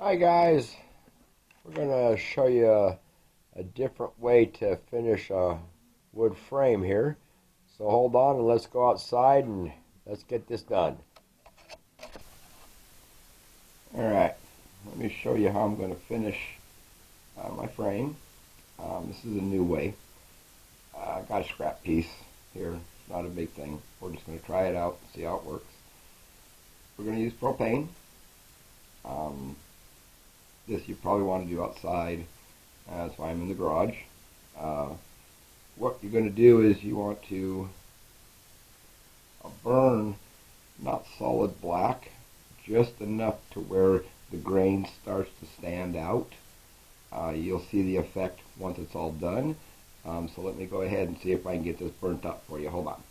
Hi guys, we're going to show you a different way to finish a wood frame here. So hold on and let's go outside and let's get this done. Alright, let me show you how I'm going to finish my frame. This is a new way. I got a scrap piece here, it's not a big thing. We're just going to try it out and see how it works. We're going to use propane. This you probably want to do outside. That's why I'm in the garage. What you're going to do is you want to burn not solid black, just enough to where the grain starts to stand out. You'll see the effect once it's all done. So let me go ahead and see if I can get this burnt up for you. Hold on.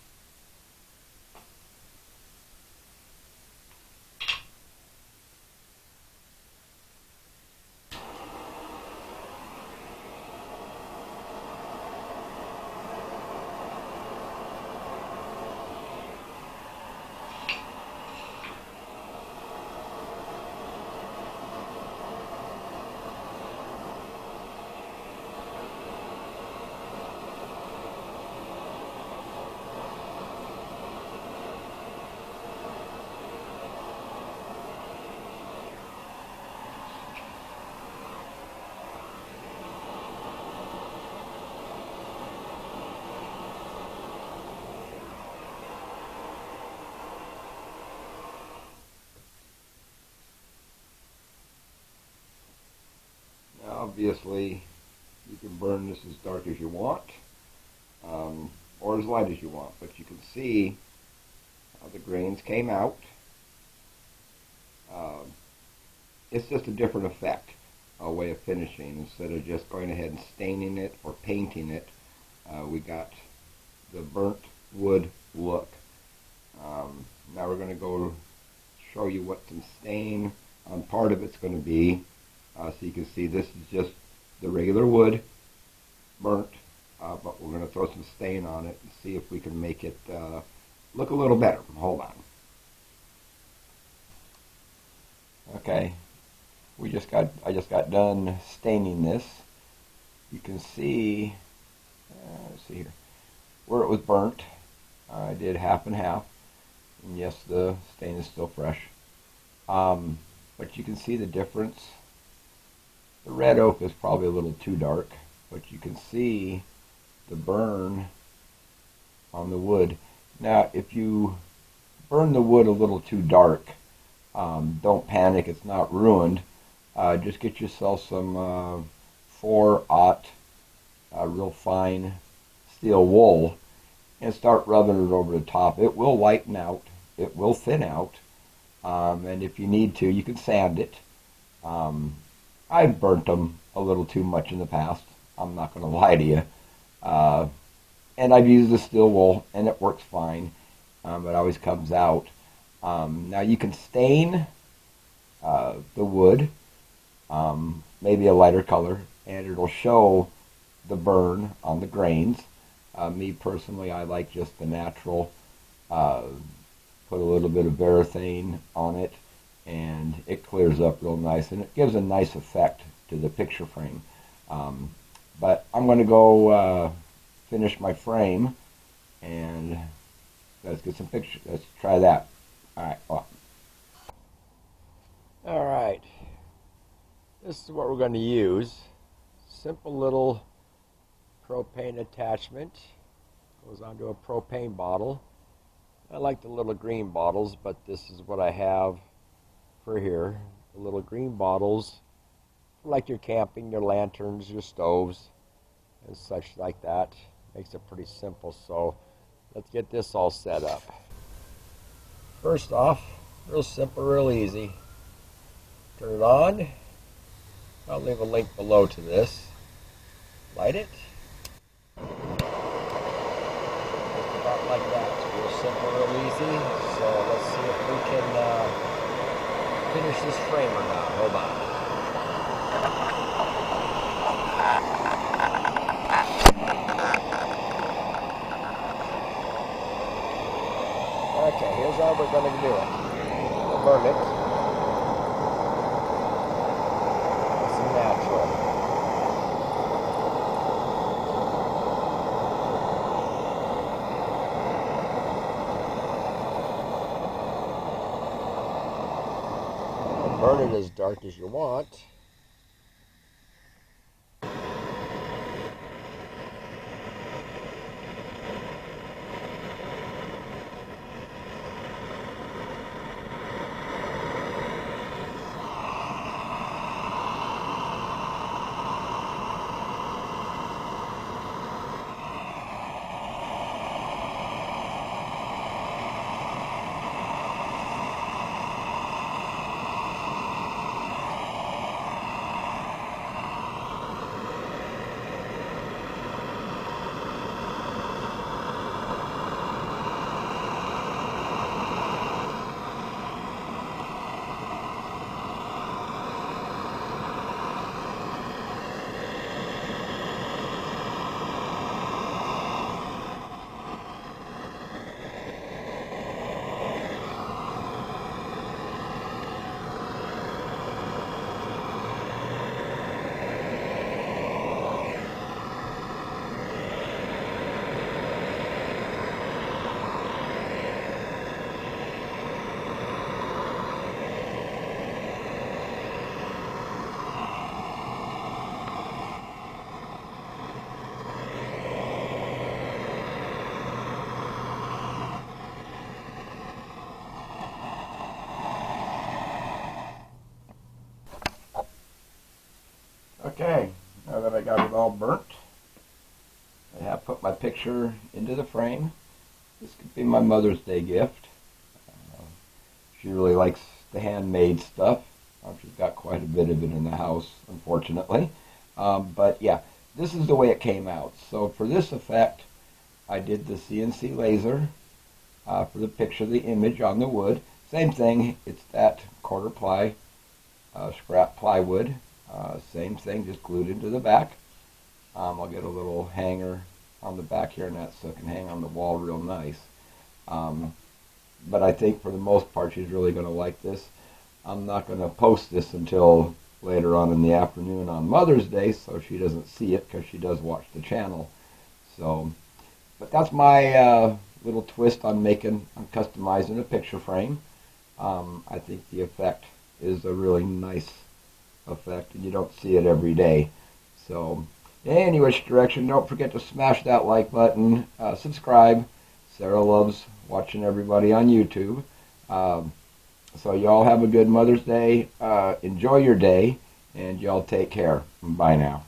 Obviously, you can burn this as dark as you want, or as light as you want, but you can see how the grains came out. It's just a different effect, a way of finishing. Instead of just going ahead and staining it or painting it, we got the burnt wood look. Now we're going to go show you what some stain on part of it's going to be. So you can see this is just the regular wood, burnt, but we're going to throw some stain on it and see if we can make it look a little better. Hold on. Okay, I just got done staining this. You can see, let's see here, where it was burnt. I did half and half, and yes, the stain is still fresh. But you can see the difference. The red oak is probably a little too dark, but you can see the burn on the wood. Now, if you burn the wood a little too dark, don't panic, it's not ruined. Just get yourself some 4/0 real fine steel wool and start rubbing it over the top. It will whiten out, it will thin out, and if you need to, you can sand it. I've burnt them a little too much in the past. I'm not going to lie to you. And I've used the steel wool, and it works fine. It always comes out. Now you can stain the wood, maybe a lighter color, and it'll show the burn on the grains. Me personally, I like just the natural. Put a little bit of varathane on it, and it clears up real nice, and it gives a nice effect to the picture frame. But I'm going to go finish my frame, and let's get some pictures. Let's try that. All right. This is what we're going to use. Simple little propane attachment. Goes onto a propane bottle. I like the little green bottles, but this is what I have for here. The little green bottles, like your camping, your lanterns, your stoves, and such like that. Makes it pretty simple. So let's get this all set up. First off, real simple, real easy. Turn it on. I'll leave a link below to this. Light it. About like that. It's real simple, real easy. So let's see if we can finish this frame or not. Hold on. Okay, here's how we're going to do it. We'll burn it. burn it as dark as you want. Okay, now that I got it all burnt, I have put my picture into the frame. This could be my Mother's Day gift. She really likes the handmade stuff. She's got quite a bit of it in the house, unfortunately. But yeah, this is the way it came out. So for this effect, I did the CNC laser for the picture, the image on the wood. Same thing, it's that quarter ply scrap plywood. Same thing, just glued into the back. I'll get a little hanger on the back here and that so it can hang on the wall real nice. But I think for the most part she's really going to like this. I'm not going to post this until later on in the afternoon on Mother's Day, so she doesn't see it because she does watch the channel. So, but that's my little twist on customizing a picture frame. I think the effect is a really nice effect, and you don't see it every day. So, any which direction, don't forget to smash that like button, subscribe. Sarah loves watching everybody on YouTube. So y'all have a good Mother's Day. Enjoy your day, and y'all take care. Bye now.